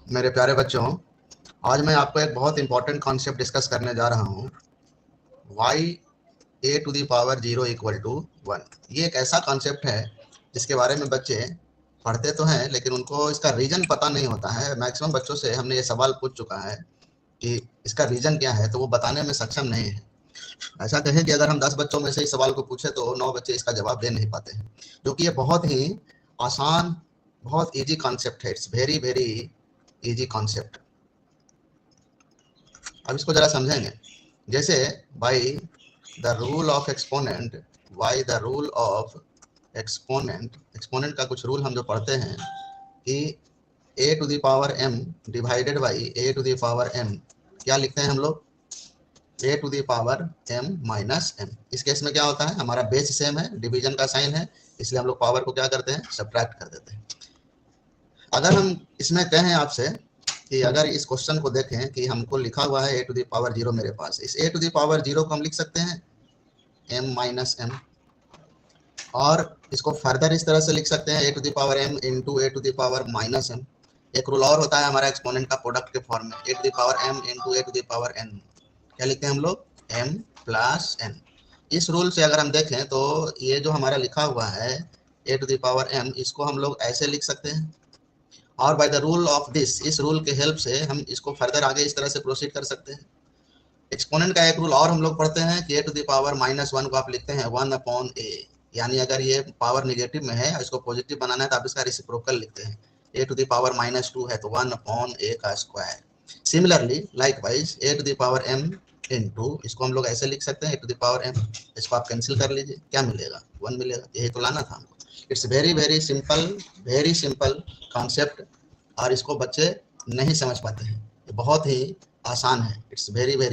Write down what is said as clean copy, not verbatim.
मेरे प्यारे बच्चों, आज मैं आपको एक बहुत इंपॉर्टेंट कॉन्सेप्ट डिस्कस करने जा रहा हूँ। y a to the power 0 equal to 1। ये एक ऐसा कॉन्सेप्ट है जिसके बारे में बच्चे पढ़ते तो हैं, लेकिन उनको इसका रीजन पता नहीं होता है। मैक्सिमम बच्चों से हमने ये सवाल पूछ चुका है कि इसका रीजन क्या है, तो वो बताने में सक्षम नहीं है। ऐसा कहें कि अगर हम 10 बच्चों में से इस सवाल को पूछे तो 9 बच्चे इसका जवाब दे नहीं पाते हैं, क्योंकि ये बहुत ही आसान, बहुत इजी कॉन्सेप्ट है। It's very very easy concept. अब इसको जरा समझेंगे। जैसे by the rule of exponent, by the rule of exponent, exponent का कुछ रूल हम जो पढ़ते हैं कि a to the power m divided by a to the power m, क्या लिखते हैं हम लोग? a to the power m minus m। इस केस में क्या होता है, हमारा बेस सेम है, डिवीजन का साइन है, इसलिए हम लोग पावर को क्या करते हैं, सब्ट्रैक्ट कर देते हैं। अगर हम इसमें कहें आपसे कि अगर इस क्वेश्चन को देखें कि हमको लिखा हुआ है a टू द पावर 0 मेरे पास, इस a टू द पावर 0 को हम लिख सकते हैं m माइनस m, और इसको फर्दर इस तरह से लिख सकते हैं a to the power m into a to the power minus m। एक रूल और होता है हमारा एक्सपोनेंट का प्रोडक्ट के फॉर्म में, a to the power m into a to the power n। क्या लिखते हैं हम लोग? m plus n। इस रूल से अगर हम देखें तो ये जो हमारा लिखा हुआ है a to the power m, इसको हम लोग ऐसे लिख सकते हैं, और by the rule of this, इस रूल के हेल्प से हम इसको फर्दर आगे इस तरह से प्रोसीड कर सकते हैं। एक्सपोनेंट का एक रूल और हम लोग पढ़ते हैं कि a to the power minus 1 को आप लिखते हैं 1 अपॉन a, यानी अगर ये पावर निगेटिव में है, इसको पॉजिटिव बनाना है तो आप इसका रेसिप्रोकल लिखते हैं। a to the power minus 2 है तो 1 अपॉन a का square. Similarly likewise a to the power m into, इसको हम लोग ऐसे लिख सकते हैं a to the power m, इसको आप कैंसिल कर लीजिए, क्या मिलेगा? 1 मिलेगा। यही तो लाना था हमको। It's very very simple concept, और इसको बच्चे नहीं समझ पाते हैं। ये बहुत ही आसान है। It's very very